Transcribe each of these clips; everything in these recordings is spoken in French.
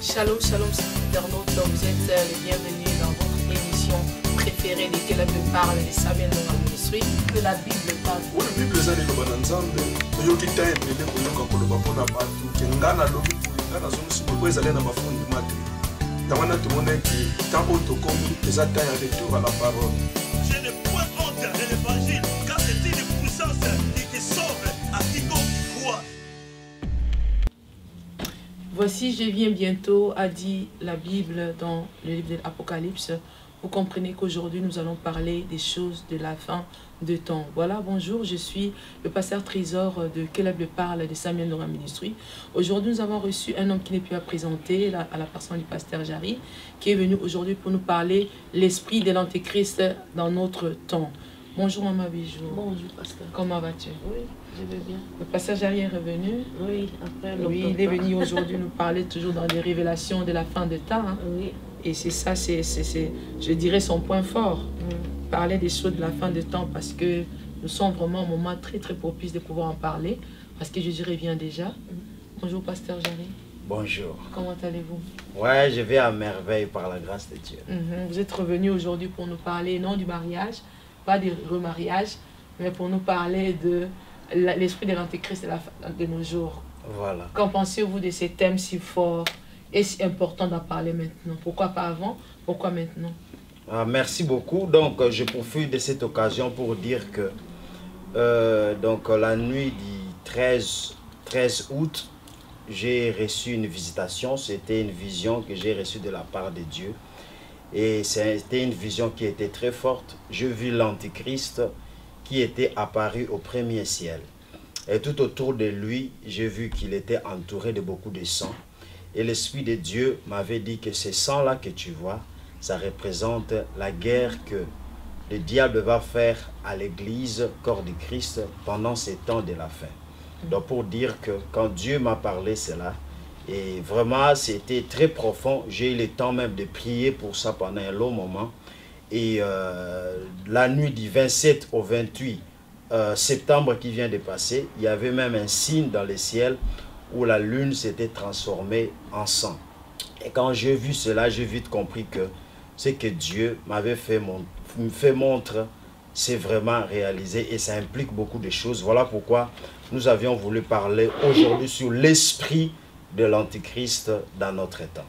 Shalom, shalom, internautes, vous êtes les bienvenus dans votre émission préférée de Que la Bible parle, les Samuel dans la ministrie, que la Bible parle. Oui, la Bible est dans l'ensemble. Il y a qui t'a aidé pour nous quand on va prendre partout. Qui n'a pas l'homme pour nous, dans son sous pour aller dans ma fond du matin. Dans mon atelier qui tant auto commis, les atteint à retour à la parole. Je n'ai point honte de l'évangile, car c'est une puissance qui sauve à quiconque croit. Voici, je viens bientôt, a dit la Bible dans le livre de l'Apocalypse. Vous comprenez qu'aujourd'hui, nous allons parler des choses de la fin de temps. Voilà, bonjour, je suis le pasteur Trésor de Que la Bible parle de Samuel dans la ministrie. Aujourd'hui, nous avons reçu un homme qui n'est plus à présenter, à la personne du pasteur Jarry, qui est venu aujourd'hui pour nous parler l'esprit de l'Antéchrist dans notre temps. Bonjour, Maman Bijou. Bonjour, pasteur. Comment vas-tu? Oui, je vais bien. Le pasteur Jarry est revenu. Oui, après le Oui, il est venu aujourd'hui nous parler toujours dans les révélations de la fin de temps. Hein. Oui. Et c'est ça, je dirais, son point fort. Parler des choses de la fin de temps parce que nous sommes vraiment au moment très, très propice de pouvoir en parler. Parce que Jésus revient déjà. Bonjour, pasteur Jarry. Bonjour. Comment allez-vous? Ouais, je vais à merveille par la grâce de Dieu. Vous êtes revenu aujourd'hui pour nous parler, non du mariage, pas du remariage, mais pour nous parler de l'esprit de l'Antéchrist de nos jours. Voilà. Qu'en pensez-vous de ces thèmes si forts et si importants d'en parler maintenant? Pourquoi pas avant? Pourquoi maintenant? Merci beaucoup. Donc, je profite de cette occasion pour dire que donc, la nuit du 13 août, j'ai reçu une visitation. C'était une vision que j'ai reçue de la part de Dieu. Et c'était une vision qui était très forte. Je vis l'Antichrist qui était apparu au premier ciel. Et tout autour de lui, j'ai vu qu'il était entouré de beaucoup de sang. Et l'Esprit de Dieu m'avait dit que ce sang-là que tu vois, ça représente la guerre que le diable va faire à l'Église, corps du Christ, pendant ces temps de la fin. Donc pour dire que quand Dieu m'a parlé cela, et vraiment c'était très profond, j'ai eu le temps même de prier pour ça pendant un long moment. Et la nuit du 27 au 28 septembre qui vient de passer, il y avait même un signe dans le ciel où la lune s'était transformée en sang. Et quand j'ai vu cela, j'ai vite compris que ce que Dieu m'avait fait montre, c'est vraiment réalisé et ça implique beaucoup de choses. Voilà pourquoi nous avions voulu parler aujourd'hui sur l'esprit de l'Antichrist dans notre temps.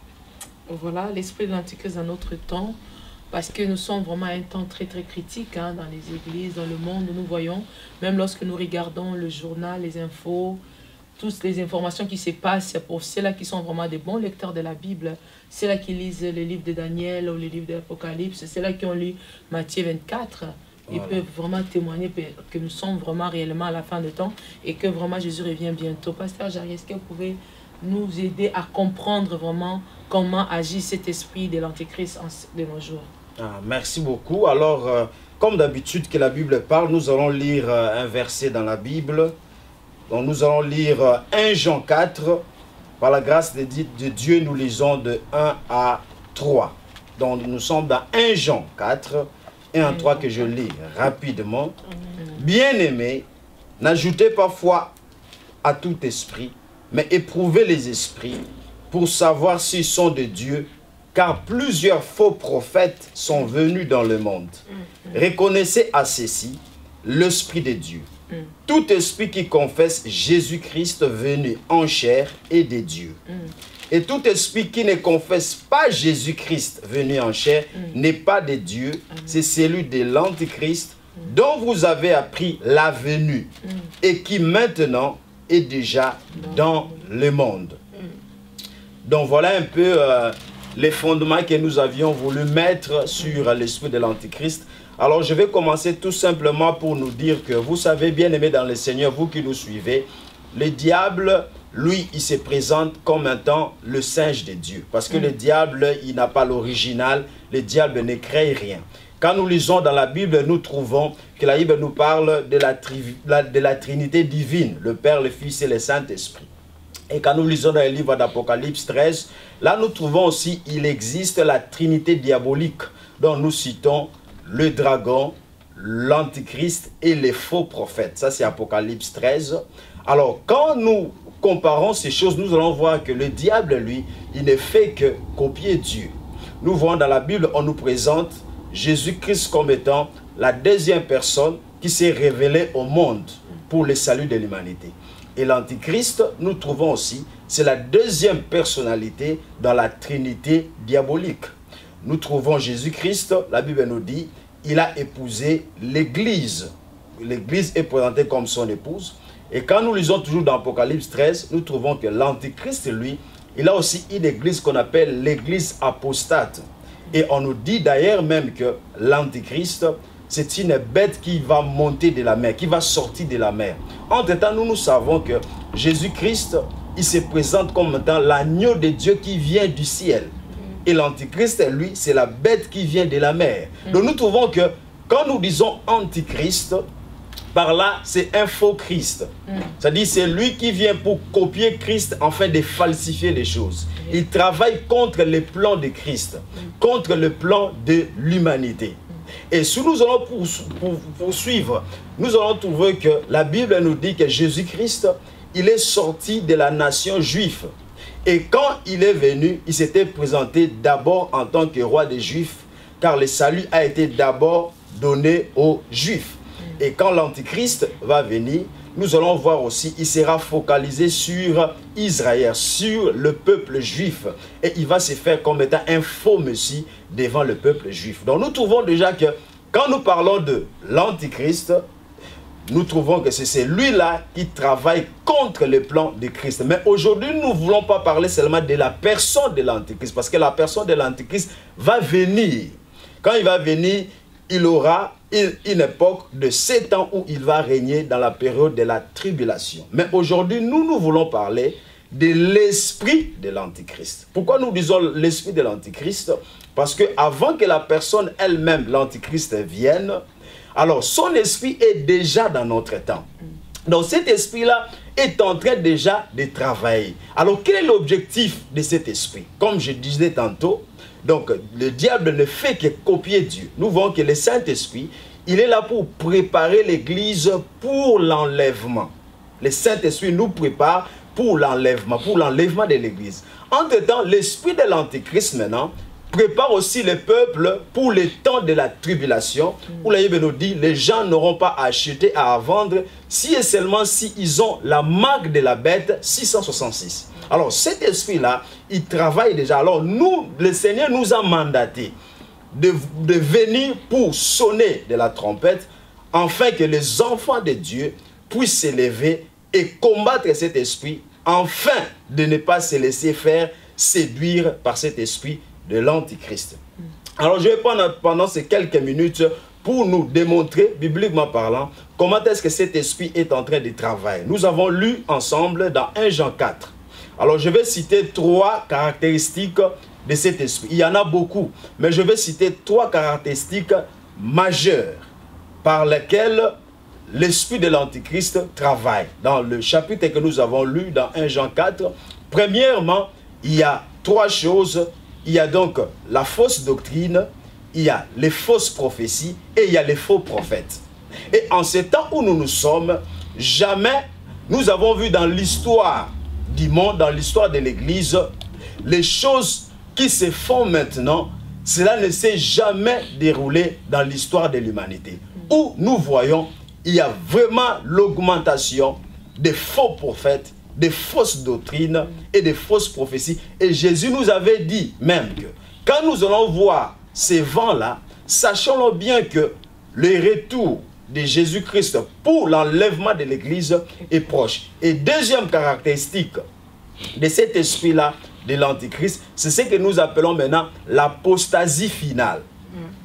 Voilà, l'esprit de l'Antichrist dans notre temps, parce que nous sommes vraiment à un temps très très critique hein, dans les églises, dans le monde, nous voyons, même lorsque nous regardons le journal, les infos, toutes les informations qui se passent, pour ceux-là qui sont vraiment des bons lecteurs de la Bible, ceux-là qui lisent le livre de Daniel ou le livre de l'Apocalypse, ceux-là qui ont lu Matthieu 24, ils peuvent vraiment témoigner que nous sommes vraiment réellement à la fin du temps et que vraiment Jésus revient bientôt. Pasteur Jarry, est-ce que vous pouvez nous aider à comprendre vraiment comment agit cet esprit de l'Antéchrist de nos jours? Merci beaucoup. Alors, comme d'habitude que la Bible parle, nous allons lire un verset dans la Bible. Donc nous allons lire 1 Jean 4. Par la grâce de Dieu, nous lisons de 1 à 3. Donc nous sommes dans 1 Jean 4, 1 à 3 que je lis rapidement. Bien-aimés, n'ajoutez pas foi à tout esprit, mais éprouvez les esprits pour savoir s'ils sont de Dieu, car plusieurs faux prophètes sont venus dans le monde. Reconnaissez à ceci l'Esprit de Dieu. Tout esprit qui confesse Jésus-Christ venu en chair est de Dieu. Et tout esprit qui ne confesse pas Jésus-Christ venu en chair n'est pas de Dieu. C'est celui de l'Antichrist dont vous avez appris la venue et qui maintenant est déjà dans le monde. Donc voilà un peu les fondements que nous avions voulu mettre sur l'esprit de l'Antichrist. Alors je vais commencer tout simplement pour nous dire que vous savez, bien aimés dans le Seigneur, vous qui nous suivez, le diable, lui, il se présente comme étant le singe de Dieu. Parce que le diable, il n'a pas l'original, le diable ne crée rien. Quand nous lisons dans la Bible, nous trouvons que la Bible nous parle de la Trinité divine, le Père, le Fils et le Saint-Esprit. Et quand nous lisons dans le livre d'Apocalypse 13, là nous trouvons aussi qu'il existe la Trinité diabolique, dont nous citons le dragon, l'Antichrist et les faux prophètes. Ça c'est Apocalypse 13. Alors quand nous comparons ces choses, nous allons voir que le diable, lui, il ne fait que copier Dieu. Nous voyons dans la Bible, on nous présente Jésus-Christ comme étant la deuxième personne qui s'est révélée au monde pour le salut de l'humanité. Et l'Antichrist, nous trouvons aussi, c'est la deuxième personnalité dans la Trinité diabolique. Nous trouvons Jésus-Christ, la Bible nous dit, il a épousé l'Église. L'Église est présentée comme son épouse. Et quand nous lisons toujours dans Apocalypse 13, nous trouvons que l'Antichrist, lui, il a aussi une église qu'on appelle l'église apostate. Et on nous dit d'ailleurs même que l'Antichrist, c'est une bête qui va monter de la mer, qui va sortir de la mer. Entre-temps, nous savons que Jésus-Christ, il se présente comme étant l'agneau de Dieu qui vient du ciel. Et l'Antichrist, lui, c'est la bête qui vient de la mer. Donc nous trouvons que quand nous disons Antichrist, par là, c'est un faux Christ. C'est-à-dire, c'est lui qui vient pour copier Christ afin de falsifier les choses. Il travaille contre le plan de Christ, contre le plan de l'humanité. Et si nous allons poursuivre, nous allons trouver que la Bible nous dit que Jésus-Christ, il est sorti de la nation juive. Et quand il est venu, il s'était présenté d'abord en tant que roi des Juifs, car le salut a été d'abord donné aux Juifs. Et quand l'Antichrist va venir, nous allons voir aussi, il sera focalisé sur Israël, sur le peuple juif. Et il va se faire comme étant un faux messie devant le peuple juif. Donc nous trouvons déjà que quand nous parlons de l'Antichrist, nous trouvons que c'est lui-là qui travaille contre le plan de Christ. Mais aujourd'hui, nous ne voulons pas parler seulement de la personne de l'Antichrist, parce que la personne de l'Antichrist va venir. Quand il va venir, il aura une époque de 7 ans où il va régner dans la période de la tribulation. Mais aujourd'hui, nous voulons parler de l'esprit de l'Antichrist. Pourquoi nous disons l'esprit de l'Antichrist? Parce que avant que la personne elle-même, l'Antichrist, vienne, alors son esprit est déjà dans notre temps. Donc cet esprit-là est en train déjà de travailler. Alors quel est l'objectif de cet esprit? Comme je disais tantôt, donc le diable ne fait que copier Dieu. Nous voyons que le Saint-Esprit, il est là pour préparer l'Église pour l'enlèvement. Le Saint-Esprit nous prépare pour l'enlèvement de l'Église. Entre-temps, l'esprit de l'Antichrist maintenant prépare aussi le peuple pour le temps de la tribulation, où la Bible nous dit, les gens n'auront pas à acheter, à vendre, si et seulement si ils ont la marque de la bête 666. Alors cet esprit-là, il travaille déjà. Alors nous, le Seigneur nous a mandaté de venir pour sonner de la trompette, afin que les enfants de Dieu puissent s'élever et combattre cet esprit, afin de ne pas se laisser faire séduire par cet esprit de l'Antichrist. Alors je vais prendre pendant ces quelques minutes pour nous démontrer, bibliquement parlant, comment est-ce que cet esprit est en train de travailler. Nous avons lu ensemble dans 1 Jean 4. Alors je vais citer 3 caractéristiques de cet esprit. Il y en a beaucoup, mais je vais citer 3 caractéristiques majeures par lesquelles l'esprit de l'Antichrist travaille. Dans le chapitre que nous avons lu dans 1 Jean 4, premièrement, il y a 3 choses. Il y a donc la fausse doctrine, il y a les fausses prophéties et il y a les faux prophètes. Et en ce temps où nous nous sommes, jamais nous avons vu dans l'histoire du monde, dans l'histoire de l'Église, les choses qui se font maintenant, cela ne s'est jamais déroulé dans l'histoire de l'humanité. Où nous voyons, il y a vraiment l'augmentation des faux prophètes, des fausses doctrines et des fausses prophéties. Et Jésus nous avait dit même que quand nous allons voir ces vents-là, sachons bien que le retour de Jésus-Christ pour l'enlèvement de l'Église est proche. Et deuxième caractéristique de cet esprit-là, de l'Antichrist, c'est ce que nous appelons maintenant l'apostasie finale.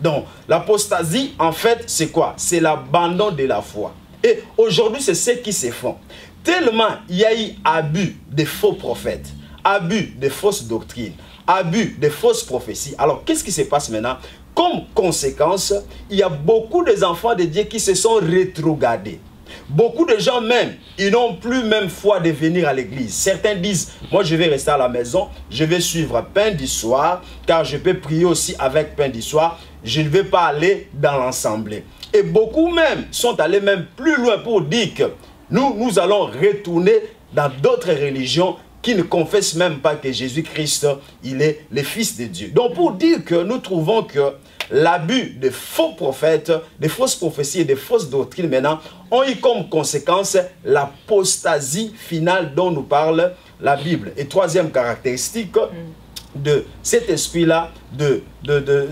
Donc, l'apostasie, en fait, c'est quoi? C'est l'abandon de la foi. Et aujourd'hui, c'est ce qui se font. Tellement il y a eu abus de faux prophètes, abus de fausses doctrines, abus de fausses prophéties. Alors, qu'est-ce qui se passe maintenant? Comme conséquence, il y a beaucoup d'enfants de Dieu qui se sont rétrogradés. Beaucoup de gens même, ils n'ont plus même foi de venir à l'église. Certains disent, moi je vais rester à la maison, je vais suivre pain du soir, car je peux prier aussi avec pain du soir, je ne vais pas aller dans l'assemblée. Et beaucoup même sont allés même plus loin pour dire que nous allons retourner dans d'autres religions qui ne confessent même pas que Jésus-Christ, il est le Fils de Dieu. Donc pour dire que nous trouvons que l'abus de faux prophètes, de fausses prophéties et de fausses doctrines maintenant ont eu comme conséquence l'apostasie finale dont nous parle la Bible. Et troisième caractéristique de cet esprit-là, de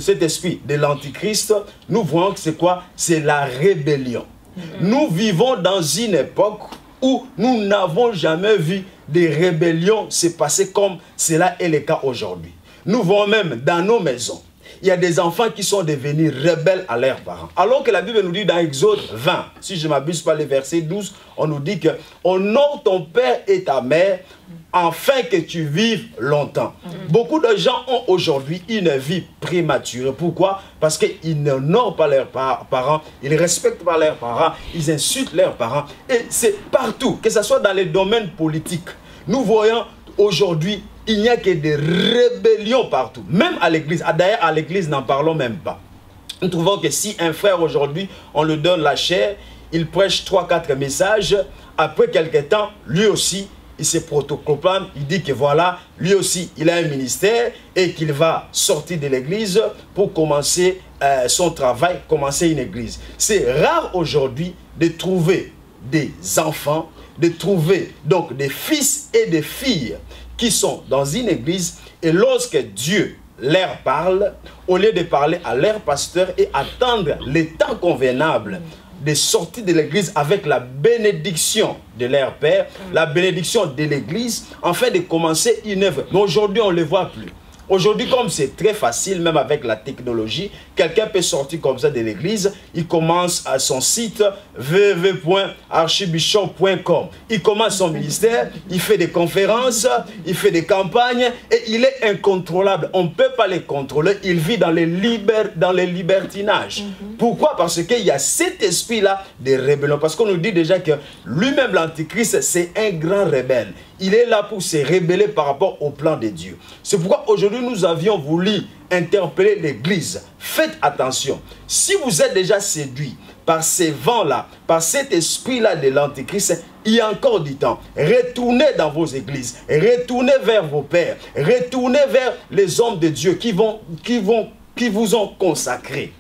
cet esprit de l'Antichrist, nous voyons que c'est quoi? C'est la rébellion. Nous vivons dans une époque où nous n'avons jamais vu des rébellions se passer comme cela est le cas aujourd'hui. Nous voyons même dans nos maisons, il y a des enfants qui sont devenus rebelles à leurs parents. Alors que la Bible nous dit dans Exode 20, si je ne m'abuse pas, le verset 12, on nous dit que « Honore ton père et ta mère, afin que tu vives longtemps. » Beaucoup de gens ont aujourd'hui une vie prématurée. Pourquoi? Parce qu'ils n'honorent pas leurs parents, ils ne respectent pas leurs parents, ils insultent leurs parents. Et c'est partout, que ce soit dans les domaines politiques. Nous voyons aujourd'hui, il n'y a que des rébellions partout. Même à l'église. D'ailleurs, à l'église, n'en parlons même pas. Nous trouvons que si un frère aujourd'hui, on lui donne la chair, il prêche 3-4 messages. Après quelque temps, lui aussi, il se protoclame. Il dit que voilà, lui aussi, il a un ministère et qu'il va sortir de l'église pour commencer son travail, commencer une église. C'est rare aujourd'hui de trouver des enfants, de trouver donc des fils et des filles qui sont dans une église et lorsque Dieu leur parle, au lieu de parler à leur pasteur et attendre le temps convenable de sortir de l'église avec la bénédiction de leur père, la bénédiction de l'église, afin de commencer une œuvre. Mais aujourd'hui, on ne le voit plus. Aujourd'hui, comme c'est très facile, même avec la technologie, quelqu'un peut sortir comme ça de l'église, il commence à son site www.archibishop.com. Il commence son ministère, il fait des conférences, il fait des campagnes et il est incontrôlable. On ne peut pas le contrôler, il vit dans les libertinages. Pourquoi? Parce qu'il y a cet esprit-là de rébellion. Parce qu'on nous dit déjà que lui-même, l'Antichrist, c'est un grand rebelle. Il est là pour se rébeller par rapport au plan de Dieu. C'est pourquoi aujourd'hui nous avions voulu interpeller l'église. Faites attention. Si vous êtes déjà séduit par ces vents-là, par cet esprit-là de l'Antichrist, il y a encore du temps. Retournez dans vos églises. Retournez vers vos pères. Retournez vers les hommes de Dieu qui vous ont consacrés.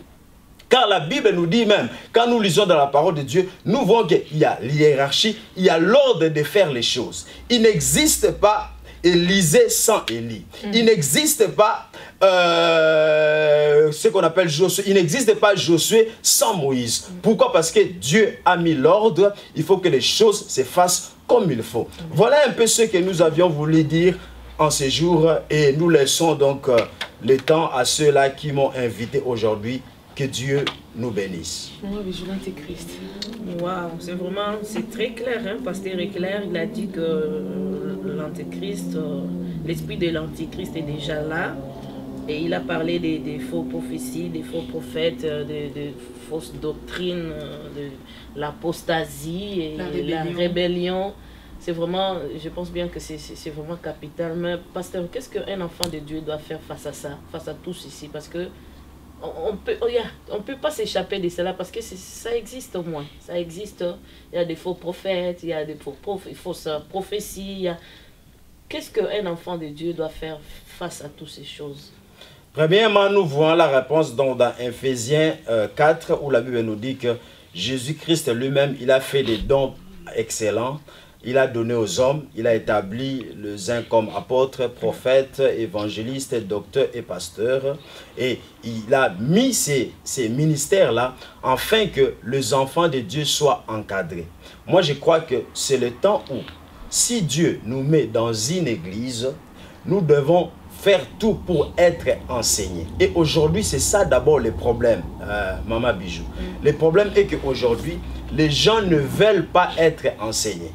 Car la Bible nous dit même, quand nous lisons dans la parole de Dieu, nous voyons qu'il y a l'hiérarchie, il y a l'ordre de faire les choses. Il n'existe pas Élisée sans Élie. Il n'existe pas ce qu'on appelle Josué. Il n'existe pas Josué sans Moïse. Pourquoi? Parce que Dieu a mis l'ordre. Il faut que les choses se fassent comme il faut. Voilà un peu ce que nous avions voulu dire en ce jour. Et nous laissons donc le temps à ceux-là qui m'ont invité aujourd'hui. Que Dieu nous bénisse. L'Antéchrist. Waouh, c'est très clair, hein? Pasteur est clair, il a dit que l'Antéchrist, l'esprit de l'Antéchrist est déjà là. Et il a parlé des faux prophéties, des faux prophètes, des fausses doctrines, de l'apostasie et la rébellion. C'est vraiment, je pense bien que c'est vraiment capital. Mais pasteur, qu'est-ce qu'un enfant de Dieu doit faire face à ça, face à tout ceci? Parce que on peut pas s'échapper de cela parce que ça existe au moins. Ça existe. Il y a des faux prophètes, il y a des fausses prophéties. Qu'est-ce qu'un enfant de Dieu doit faire face à toutes ces choses? Premièrement, nous voyons la réponse dans Ephésiens 4 où la Bible nous dit que Jésus-Christ lui-même, il a fait des dons excellents. Il a donné aux hommes, il a établi les uns comme apôtres, prophètes, évangélistes, docteurs et pasteurs. Et il a mis ces ministères-là afin que les enfants de Dieu soient encadrés. Moi, je crois que c'est le temps où, si Dieu nous met dans une église, nous devons faire tout pour être enseignés. Et aujourd'hui, c'est ça d'abord le problème, Maman Bijou. Le problème est qu'aujourd'hui, les gens ne veulent pas être enseignés.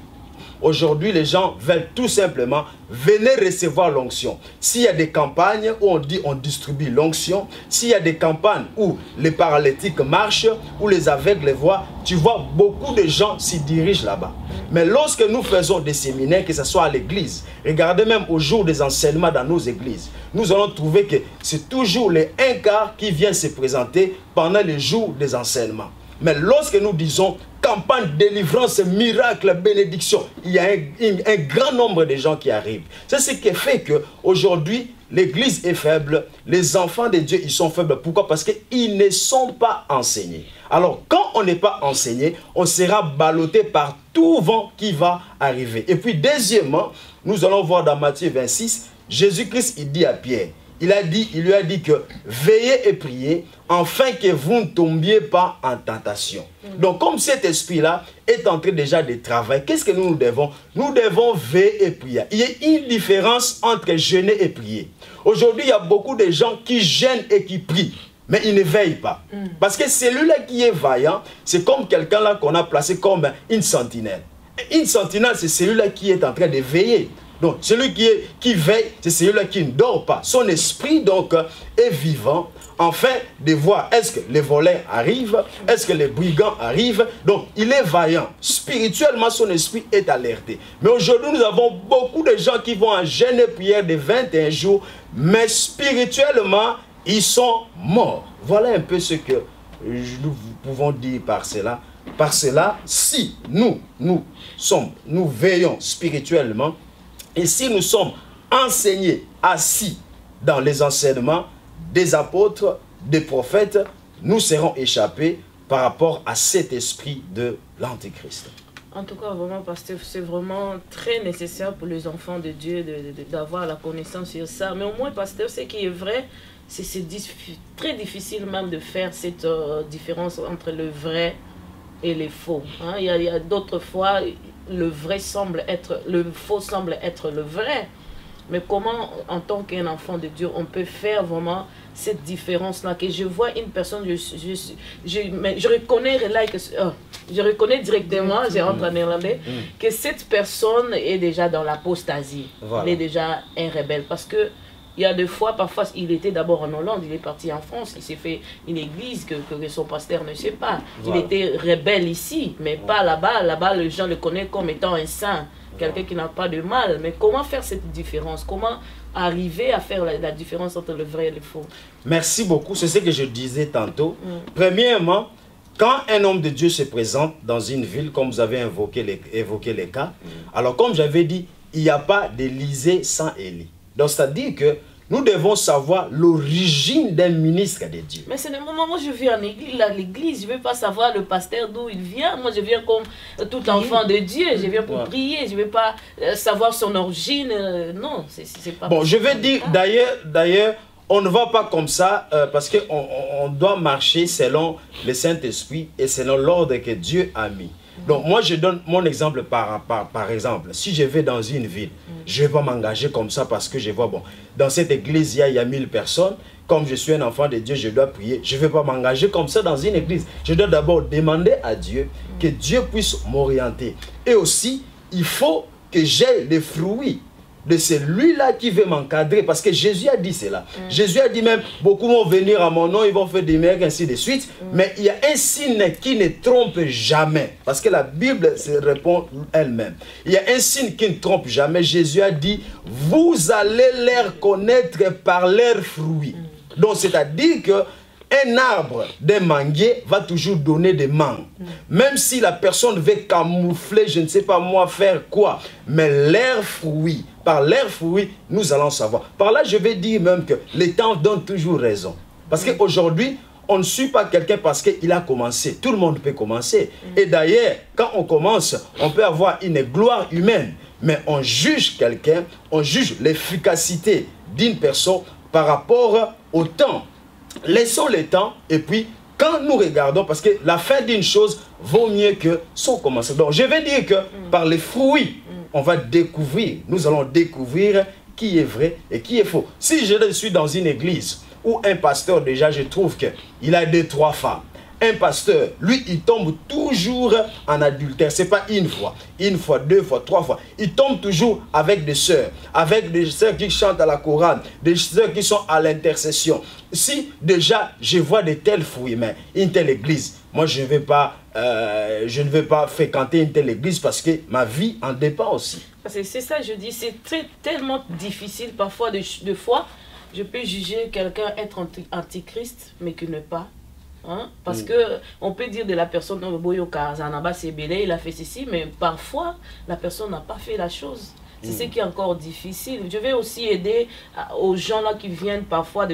Aujourd'hui, les gens veulent tout simplement venir recevoir l'onction. S'il y a des campagnes où on dit on distribue l'onction, s'il y a des campagnes où les paralytiques marchent, où les aveugles voient, tu vois beaucoup de gens s'y dirigent là-bas. Mais lorsque nous faisons des séminaires, que ce soit à l'église, regardez même au jour des enseignements dans nos églises, nous allons trouver que c'est toujours les un quart qui viennent se présenter pendant les jours des enseignements. Mais lorsque nous disons campagne, délivrance, miracle, bénédiction, il y a un grand nombre de gens qui arrivent. C'est ce qui fait qu'aujourd'hui, l'Église est faible, les enfants de Dieu, ils sont faibles. Pourquoi? Parce qu'ils ne sont pas enseignés. Alors, quand on n'est pas enseigné, on sera ballotté par tout vent qui va arriver. Et puis, deuxièmement, nous allons voir dans Matthieu 26, Jésus-Christ, il dit à Pierre, il lui a dit que veillez et priez, afin que vous ne tombiez pas en tentation. Donc, comme cet esprit-là est en train déjà de travailler, qu'est-ce que nous devons? Nous devons veiller et prier. Il y a une différence entre jeûner et prier. Aujourd'hui, il y a beaucoup de gens qui jeûnent et qui prient, mais ils ne veillent pas. Parce que celui-là qui est vaillant, c'est comme quelqu'un là qu'on a placé comme une sentinelle. Une sentinelle, c'est celui-là qui est en train de veiller. Donc, celui qui veille, c'est celui-là qui ne dort pas. Son esprit, donc, est vivant, afin de voir est-ce que les voleurs arrivent, est-ce que les brigands arrivent. Donc, il est vaillant. Spirituellement, son esprit est alerté. Mais aujourd'hui, nous avons beaucoup de gens qui vont en jeûne et prière de 21 jours, mais spirituellement, ils sont morts. Voilà un peu ce que nous pouvons dire par cela. Par cela, si nous veillons spirituellement, et si nous sommes enseignés, assis dans les enseignements des apôtres, des prophètes, nous serons échappés par rapport à cet esprit de l'Antéchrist. En tout cas, vraiment, pasteur, c'est vraiment très nécessaire pour les enfants de Dieu d'avoir la connaissance sur ça. Mais au moins, pasteur, ce qui est vrai, c'est très difficile même de faire cette différence entre le vrai et les faux. Hein? Il y a d'autres fois, le faux semble être le vrai. Mais comment, en tant qu'un enfant de Dieu, on peut faire vraiment cette différence-là? Que je vois une personne, je reconnais je reconnais directement, j'ai rentré en néerlandais, que cette personne est déjà dans l'apostasie. Voilà. Elle est déjà un rebelle. Parce que il y a des fois, parfois, il était d'abord en Hollande, il est parti en France, il s'est fait une église que son pasteur ne sait pas. Voilà. Il était rebelle ici, mais pas là-bas. Là-bas, les gens le connaissent comme étant un saint, quelqu'un qui n'a pas de mal. Mais comment faire cette différence? Comment arriver à faire la différence entre le vrai et le faux? Merci beaucoup, c'est ce que je disais tantôt. Premièrement, quand un homme de Dieu se présente dans une ville, comme vous avez évoqué les cas, alors comme j'avais dit, il n'y a pas d'Élysée sans Élie. Donc, c'est-à-dire que nous devons savoir l'origine d'un ministre de Dieu. Mais c'est le moment où je viens à l'église, je ne veux pas savoir le pasteur d'où il vient. Moi, je viens comme tout enfant de Dieu. Je viens pour prier. Je ne veux pas savoir son origine. Non, c'est pas... Bon, je vais dire, d'ailleurs, on ne va pas comme ça parce qu'on doit marcher selon le Saint-Esprit et selon l'ordre que Dieu a mis. Donc, moi, je donne mon exemple par exemple. Si je vais dans une ville, je ne vais pas m'engager comme ça parce que je vois, bon, dans cette église, il y a 1000 personnes. Comme je suis un enfant de Dieu, je dois prier. Je ne vais pas m'engager comme ça dans une église. Je dois d'abord demander à Dieu que Dieu puisse m'orienter. Et aussi, il faut que j'aie les fruits de celui-là qui veut m'encadrer. Parce que Jésus a dit cela. Jésus a dit même, beaucoup vont venir à mon nom, ils vont faire des miracles, ainsi de suite. Mais il y a un signe qui ne trompe jamais. Parce que la Bible se répond elle-même. Il y a un signe qui ne trompe jamais. Jésus a dit, vous allez les connaître par leurs fruits. Donc, c'est-à-dire que un arbre d'un manguier va toujours donner des mangues. Même si la personne veut camoufler, je ne sais pas moi faire quoi. Mais leurs fruits, par leurs fruits, nous allons savoir. Par là, je vais dire même que les temps donnent toujours raison. Parce qu'aujourd'hui, on ne suit pas quelqu'un parce qu'il a commencé. Tout le monde peut commencer. Et d'ailleurs, quand on commence, on peut avoir une gloire humaine. Mais on juge quelqu'un, on juge l'efficacité d'une personne par rapport au temps. Laissons le temps et puis quand nous regardons, parce que la fin d'une chose vaut mieux que son commencement. Donc je vais dire que par les fruits, on va découvrir, nous allons découvrir qui est vrai et qui est faux. Si je suis dans une église où un pasteur déjà, je trouve qu'il a 2-3 femmes. Un pasteur, lui, il tombe toujours en adultère. Ce n'est pas une fois, 2 fois, 3 fois. Il tombe toujours avec des sœurs qui chantent à la chorale, des sœurs qui sont à l'intercession. Si déjà je vois de tels fruits, mais une telle église, moi je ne vais pas fréquenter une telle église parce que ma vie en dépend aussi. C'est ça, je dis, c'est tellement difficile parfois, de fois, je peux juger quelqu'un être antichrist, mais qu'il n'est pas. Hein? Parce que on peut dire de la personne, il a fait ceci, mais parfois la personne n'a pas fait la chose. C'est ce qui est encore difficile. Je vais aussi aider aux gens là qui viennent parfois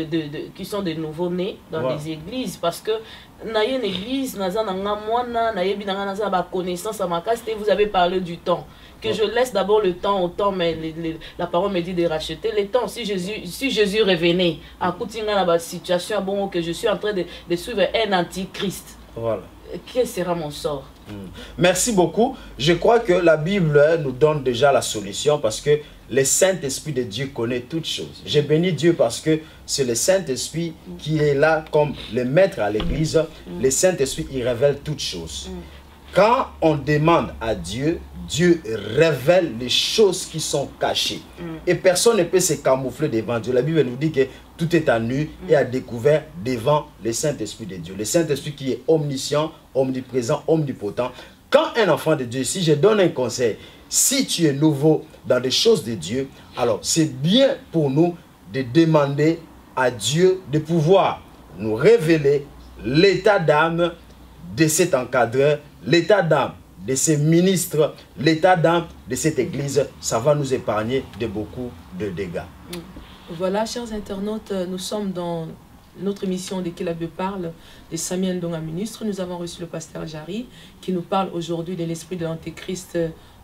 qui sont des nouveaux-nés dans les églises, parce que dans une église, vous avez parlé du temps. Que je laisse d'abord le temps au temps, mais la parole me dit de racheter le temps. Si Jésus revenait à la situation, bon, que je suis en train de suivre un antichrist, voilà. Quel sera mon sort? Merci beaucoup. Je crois que la Bible nous donne déjà la solution, parce que le Saint-Esprit de Dieu connaît toutes choses. J'ai béni Dieu parce que c'est le Saint-Esprit qui est là comme le maître à l'église. Le Saint-Esprit, il révèle toutes choses. Quand on demande à Dieu, Dieu révèle les choses qui sont cachées. Et personne ne peut se camoufler devant Dieu. La Bible nous dit que tout est à nu et à découvert devant le Saint-Esprit de Dieu. Le Saint-Esprit qui est omniscient, omniprésent, omnipotent. Quand un enfant de Dieu, si je donne un conseil, si tu es nouveau dans des choses de Dieu, alors c'est bien pour nous de demander à Dieu de pouvoir nous révéler l'état d'âme de cet encadreur, l'état d'âme de ces ministres, l'état d'âme de cette église. Ça va nous épargner de beaucoup de dégâts. Voilà, chers internautes, nous sommes dans notre émission de Qui la Bible parle de Samuel Ndonga, ministre. Nous avons reçu le pasteur Jarry qui nous parle aujourd'hui de l'esprit de l'antéchrist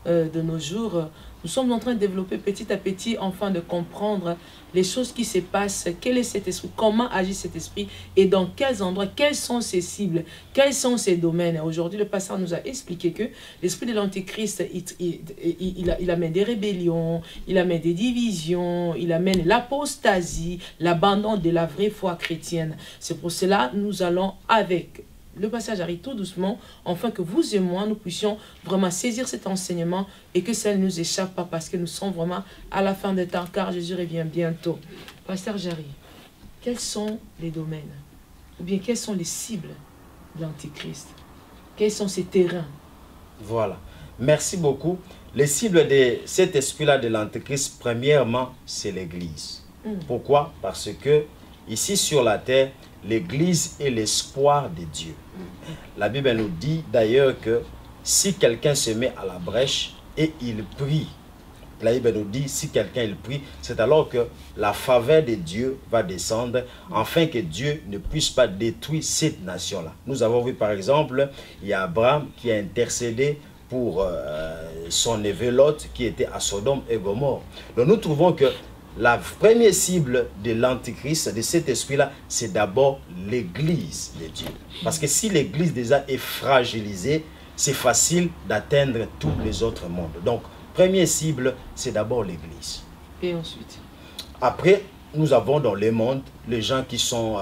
de nos jours. Nous sommes en train de développer petit à petit, afin de comprendre les choses qui se passent, quel est cet esprit, comment agit cet esprit et dans quels endroits, quelles sont ses cibles, quels sont ses domaines. Aujourd'hui, le pasteur nous a expliqué que l'esprit de l'antéchrist, il amène des rébellions, il amène des divisions, il amène l'apostasie, l'abandon de la vraie foi chrétienne. C'est pour cela que nous allons avec le passage arrive tout doucement, afin que vous et moi, nous puissions vraiment saisir cet enseignement et que ça ne nous échappe pas, parce que nous sommes vraiment à la fin des temps, car Jésus revient bientôt. Pasteur Jarry, quels sont les domaines, ou bien quelles sont les cibles de l'Antichrist? Quels sont ces terrains? Voilà. Merci beaucoup. Les cibles de cet esprit-là de l'Antichrist, premièrement, c'est l'Église. Pourquoi? Parce que ici sur la terre, l'Église est l'espoir de Dieu. La Bible nous dit d'ailleurs que si quelqu'un se met à la brèche et il prie, la Bible nous dit si quelqu'un il prie, c'est alors que la faveur de Dieu va descendre, afin que Dieu ne puisse pas détruire cette nation-là. Nous avons vu par exemple, il y a Abraham qui a intercédé pour son neveu Lot qui était à Sodome et Gomorrhe. Donc nous trouvons que la première cible de l'Antichrist, de cet esprit-là, c'est d'abord l'Église de Dieu. Parce que si l'Église déjà est fragilisée, c'est facile d'atteindre tous les autres mondes. Donc, première cible, c'est d'abord l'Église. Et ensuite? Après, nous avons dans le monde les gens qui sont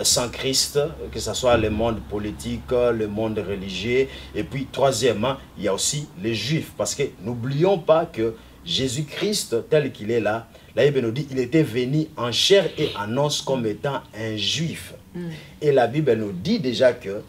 sans Christ, que ce soit le monde politique, le monde religieux. Et puis, troisièmement, il y a aussi les Juifs. Parce que n'oublions pas que Jésus-Christ, tel qu'il est là, la Bible nous dit, il était venu en chair et en os comme étant un juif. Et la Bible nous dit déjà que,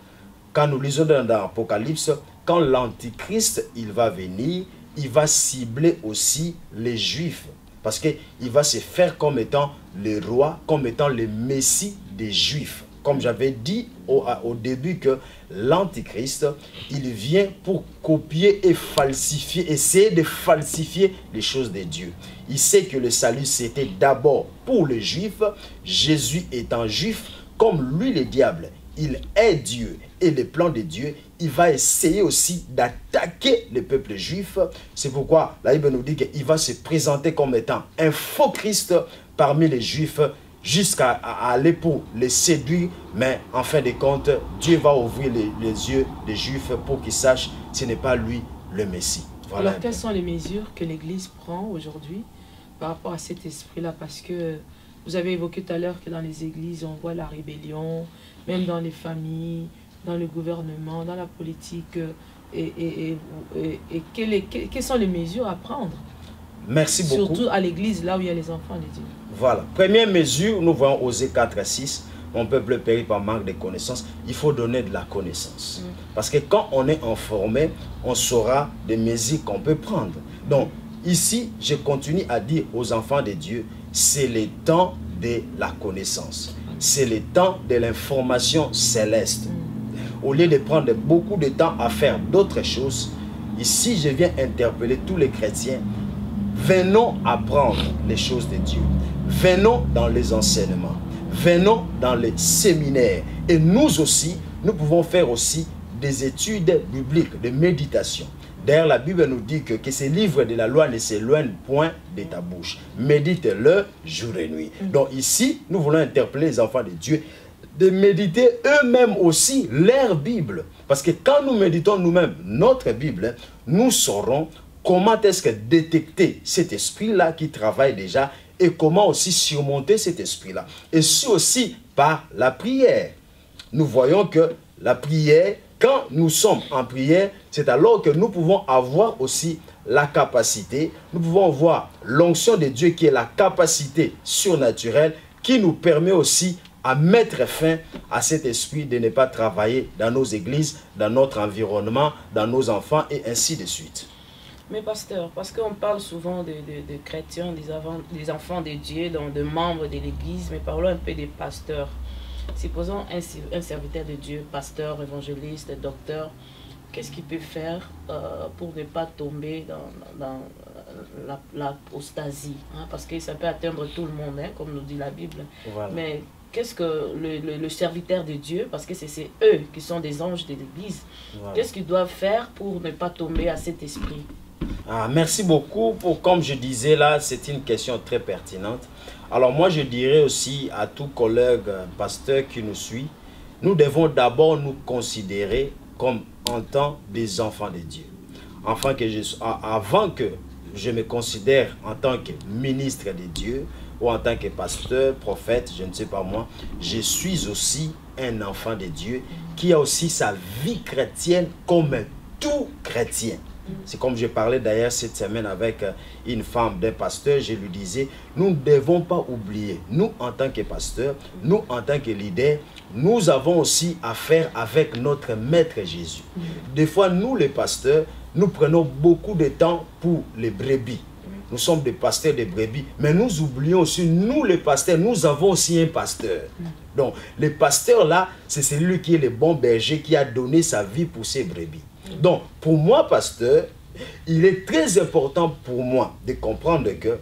quand nous lisons dans l'Apocalypse, quand l'Antichrist, il va venir, il va cibler aussi les juifs. Parce qu'il va se faire comme étant le roi, comme étant le messie des juifs. Comme j'avais dit au début que l'Antichrist, il vient pour copier et falsifier, essayer de falsifier les choses de Dieu. Il sait que le salut, c'était d'abord pour les Juifs. Jésus étant juif, comme lui le diable, il est Dieu et le plan de Dieu, il va essayer aussi d'attaquer le peuple juif. C'est pourquoi la Bible nous dit qu'il va se présenter comme étant un faux Christ parmi les Juifs, jusqu'à aller pour les séduire, mais en fin de compte, Dieu va ouvrir les yeux des Juifs pour qu'ils sachent que ce n'est pas lui le Messie. Voilà. Alors, quelles sont les mesures que l'Église prend aujourd'hui par rapport à cet esprit-là? Parce que vous avez évoqué tout à l'heure que dans les églises, on voit la rébellion, même dans les familles, dans le gouvernement, dans la politique. Et quelles sont les mesures à prendre? Merci beaucoup. Surtout à l'église, là où il y a les enfants de Dieu. Voilà. Première mesure, nous voyons Osée 4 à 6. Mon peuple périt par manque de connaissances. Il faut donner de la connaissance. Parce que quand on est informé, on saura des mesures qu'on peut prendre. Donc, ici, je continue à dire aux enfants de Dieu, c'est le temps de la connaissance. c'est le temps de l'information céleste. Au lieu de prendre beaucoup de temps à faire d'autres choses, ici je viens interpeller tous les chrétiens. Venons apprendre les choses de Dieu. Venons dans les enseignements. Venons dans les séminaires. Et nous aussi, nous pouvons faire aussi des études bibliques, de méditation. D'ailleurs, la Bible nous dit que ce livre de la loi ne s'éloigne point de ta bouche. Médite-le jour et nuit. Donc ici, nous voulons interpeller les enfants de Dieu de méditer eux-mêmes aussi leur Bible. Parce que quand nous méditons nous-mêmes notre Bible, nous saurons comment est-ce que détecter cet esprit-là qui travaille déjà et comment aussi surmonter cet esprit-là. Et c'est aussi par la prière. Nous voyons que la prière, quand nous sommes en prière, c'est alors que nous pouvons avoir aussi la capacité, nous pouvons voir l'onction de Dieu qui est la capacité surnaturelle qui nous permet aussi à mettre fin à cet esprit de ne pas travailler dans nos églises, dans notre environnement, dans nos enfants et ainsi de suite. Mais pasteur, parce qu'on parle souvent de chrétiens, des enfants de Dieu, donc de membres de l'église, mais parlons un peu des pasteurs. Supposons un serviteur de Dieu, pasteur, évangéliste, docteur, qu'est-ce qu'il peut faire pour ne pas tomber dans l'apostasie, hein? Parce que ça peut atteindre tout le monde, hein, comme nous dit la Bible. Voilà. Mais qu'est-ce que le serviteur de Dieu, parce que c'est eux qui sont des anges de l'église, voilà, qu'est-ce qu'ils doivent faire pour ne pas tomber à cet esprit? Merci beaucoup. Comme je disais là, c'est une question très pertinente. Alors moi, je dirais aussi à tout collègue pasteur qui nous suit, nous devons d'abord nous considérer comme en tant des enfants de Dieu. Avant que je me considère en tant que ministre de Dieu ou en tant que pasteur, prophète, je ne sais pas moi, je suis aussi un enfant de Dieu qui a aussi sa vie chrétienne comme tout chrétien. C'est comme je parlais d'ailleurs cette semaine avec une femme d'un pasteur, je lui disais, nous ne devons pas oublier, nous en tant que pasteur, nous en tant que leader, nous avons aussi affaire avec notre maître Jésus. Des fois, nous les pasteurs, nous prenons beaucoup de temps pour les brebis. Nous sommes des pasteurs de brebis, mais nous oublions aussi, nous les pasteurs, nous avons aussi un pasteur. Donc, le pasteur là, c'est celui qui est le bon berger, qui a donné sa vie pour ses brebis. Donc, pour moi, pasteur, il est très important pour moi de comprendre que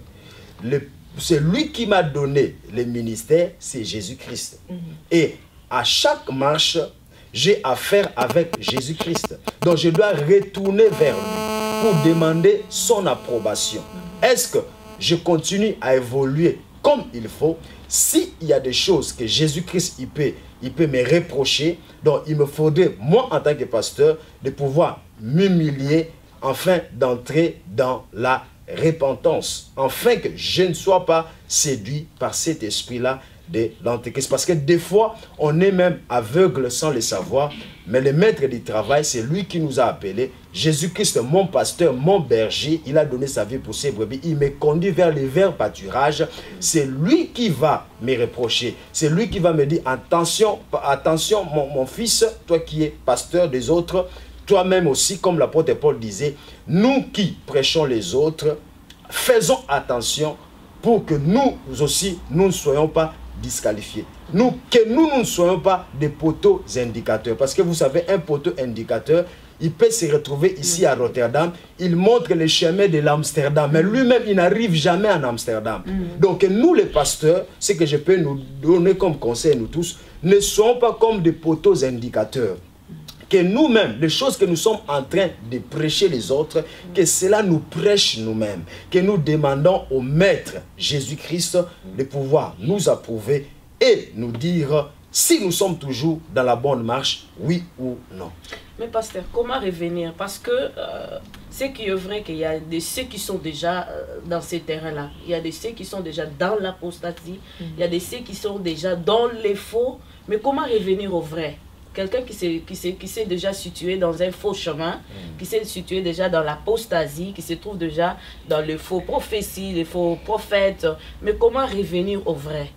celui qui m'a donné le ministère, c'est Jésus-Christ. Et à chaque marche, j'ai affaire avec Jésus-Christ. Donc, je dois retourner vers lui pour demander son approbation. Est-ce que je continue à évoluer comme il faut? S'il y a des choses que Jésus-Christ il peut me reprocher, donc il me faudrait, moi en tant que pasteur, de pouvoir m'humilier afin d'entrer dans la repentance, afin que je ne sois pas séduit par cet esprit-là de l'Antéchrist. Parce que des fois, on est même aveugle sans le savoir, mais le maître du travail, c'est lui qui nous a appelés. Jésus-Christ, mon pasteur, mon berger, il a donné sa vie pour ses brebis. Il me conduit vers les verts pâturages. C'est lui qui va me reprocher. C'est lui qui va me dire, attention, attention, mon fils, toi qui es pasteur des autres, toi-même aussi, comme l'apôtre Paul disait, nous qui prêchons les autres, faisons attention pour que nous aussi, nous ne soyons pas disqualifiés. Que nous ne soyons pas des poteaux indicateurs. Parce que vous savez, un poteau indicateur, il peut se retrouver ici à Rotterdam, il montre le chemin de l'Amsterdam, mais lui-même, il n'arrive jamais en Amsterdam. Donc nous les pasteurs, ce que je peux nous donner comme conseil, nous tous, ne soyons pas comme des poteaux indicateurs. Que nous-mêmes, les choses que nous sommes en train de prêcher les autres, que cela nous prêche nous-mêmes. Que nous demandons au Maître Jésus-Christ de pouvoir nous approuver et nous dire si nous sommes toujours dans la bonne marche, oui ou non. Mais pasteur, comment revenir? Parce que ce qui est vrai qu'il y a de ceux qui sont déjà dans ces terrains-là. Il y a de ceux qui sont déjà dans l'apostasie. Il y a de ceux qui sont déjà dans les faux. Mais comment revenir au vrai? Quelqu'un qui s'est déjà situé dans un faux chemin, qui s'est situé déjà dans l'apostasie, qui se trouve déjà dans les faux prophéties, les faux prophètes. Mais comment revenir au vrai?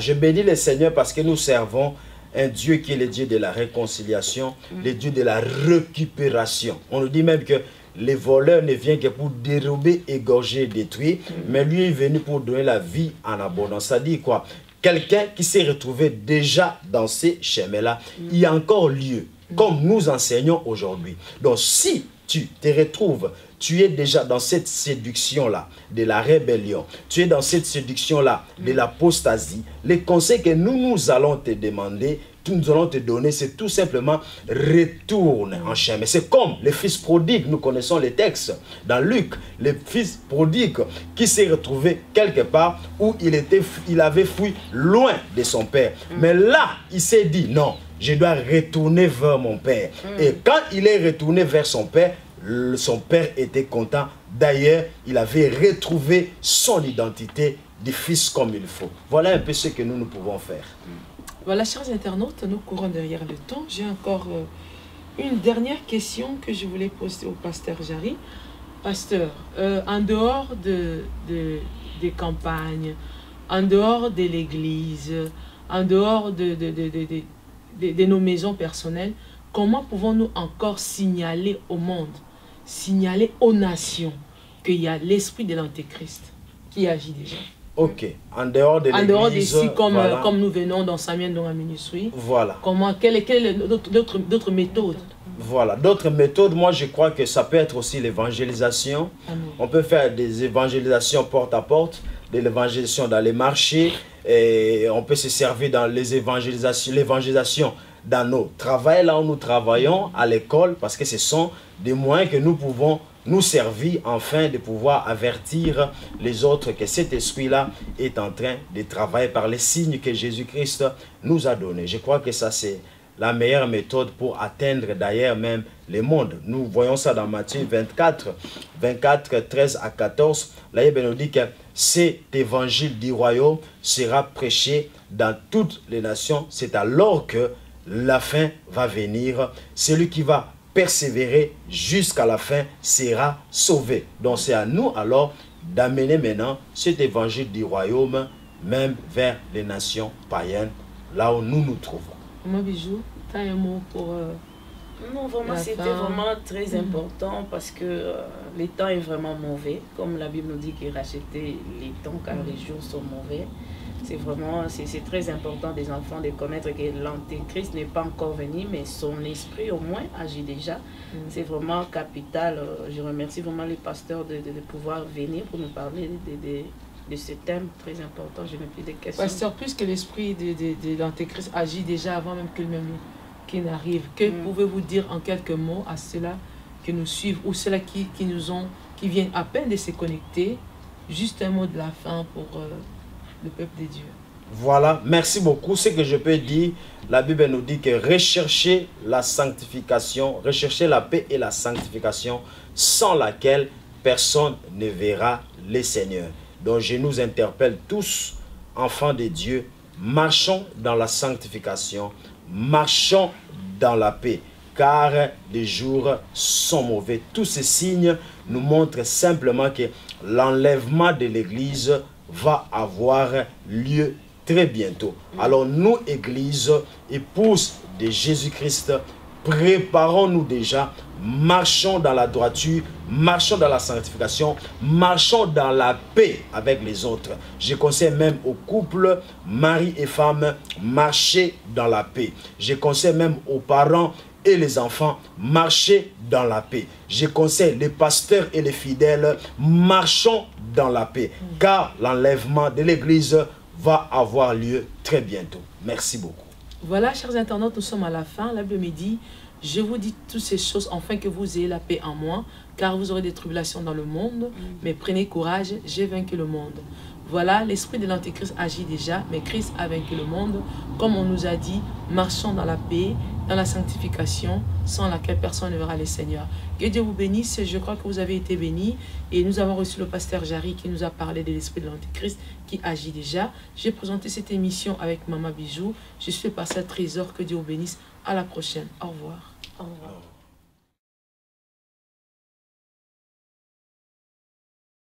Je bénis le Seigneur parce que nous servons un Dieu qui est le Dieu de la réconciliation, le Dieu de la récupération. On nous dit même que les voleurs ne viennent que pour dérober, égorger, détruire, mais lui est venu pour donner la vie en abondance. Ça dit quoi? quelqu'un qui s'est retrouvé déjà dans ces chemins-là, il y a encore lieu, comme nous enseignons aujourd'hui. Donc si tu te retrouves, tu es déjà dans cette séduction-là de la rébellion, tu es dans cette séduction-là de l'apostasie, les conseils que nous allons te demander, nous allons te donner, c'est tout simplement retourne en chemin. C'est comme le fils prodigue, nous connaissons les textes dans Luc, le fils prodigue qui s'est retrouvé quelque part où il avait fui loin de son père. Mais là, il s'est dit non, je dois retourner vers mon père. Et quand il est retourné vers son père était content. D'ailleurs, il avait retrouvé son identité de fils comme il faut. Voilà un peu ce que nous pouvons faire. Voilà, chers internautes, nous courons derrière le temps. J'ai encore une dernière question que je voulais poser au pasteur Jarry. Pasteur, en dehors des campagnes, en dehors de l'église, en dehors de nos maisons personnelles, comment pouvons-nous encore signaler au monde, signaler aux nations qu'il y a l'esprit de l'Antéchrist qui agit déjà? Ok, en dehors de l'église. En dehors d'ici, voilà. Comme nous venons dans Samuel dans la ministrie. Voilà. Quelle est d'autres méthodes? Voilà, d'autres méthodes, moi je crois que ça peut être aussi l'évangélisation. On peut faire des évangélisations porte à porte, de l'évangélisation dans les marchés, et on peut se servir dans les l'évangélisation dans nos travails, là où nous travaillons, à l'école, parce que ce sont des moyens que nous pouvons nous servir afin de pouvoir avertir les autres que cet esprit-là est en train de travailler par les signes que Jésus-Christ nous a donnés. Je crois que ça c'est la meilleure méthode pour atteindre d'ailleurs même le monde. Nous voyons ça dans Matthieu 24, 13 à 14. Là, il nous dit que cet évangile du royaume sera prêché dans toutes les nations. C'est alors que la fin va venir. Celui qui va persévérer jusqu'à la fin sera sauvé. Donc c'est à nous alors d'amener maintenant cet évangile du royaume même vers les nations païennes, là où nous nous trouvons. Maman Bijou, tu as un mot pour... Non, vraiment, c'était vraiment très important parce que les temps est vraiment mauvais. Comme la Bible nous dit qu'il rachetait les temps car les jours sont mauvais. C'est vraiment, c'est très important des enfants de connaître que l'Antéchrist n'est pas encore venu, mais son esprit au moins agit déjà. C'est vraiment capital. Je remercie vraiment les pasteurs de pouvoir venir pour nous parler de ce thème très important. Je n'ai plus de questions. Pasteur, puisque l'esprit de l'Antéchrist agit déjà avant même que lui-même qui n'arrive, que pouvez-vous dire en quelques mots à ceux-là qui nous suivent ou ceux-là qui viennent à peine de se connecter? Juste un mot de la fin pour le peuple de Dieu. Voilà, merci beaucoup. Ce que je peux dire, la Bible nous dit que rechercher la sanctification, rechercher la paix et la sanctification, sans laquelle personne ne verra le Seigneur. Donc je nous interpelle tous, enfants de Dieu, marchons dans la sanctification, marchons dans la paix, car les jours sont mauvais. Tous ces signes nous montrent simplement que l'enlèvement de l'Église va avoir lieu très bientôt. Alors nous, Église, épouse de Jésus-Christ, préparons-nous déjà, marchons dans la droiture, marchons dans la sanctification, marchons dans la paix avec les autres. Je conseille même aux couples, mari et femme, marcher dans la paix. Je conseille même aux parents et les enfants, marcher dans la paix. Je conseille les pasteurs et les fidèles, marchons dans la paix, car l'enlèvement de l'Église va avoir lieu très bientôt. Merci beaucoup. Voilà, chers internautes, nous sommes à la fin. La Bible me dit, je vous dis toutes ces choses afin que vous ayez la paix en moi, car vous aurez des tribulations dans le monde, mais prenez courage, j'ai vaincu le monde. Voilà, l'esprit de l'Antéchrist agit déjà, mais Christ a vaincu le monde. Comme on nous a dit, marchons dans la paix, dans la sanctification, sans laquelle personne ne verra le Seigneur. Que Dieu vous bénisse, je crois que vous avez été bénis. Et nous avons reçu le pasteur Jarry qui nous a parlé de l'esprit de l'Antéchrist qui agit déjà. J'ai présenté cette émission avec Maman Bijou. Je suis le pasteur Trésor, que Dieu vous bénisse. À la prochaine. Au revoir. Au revoir.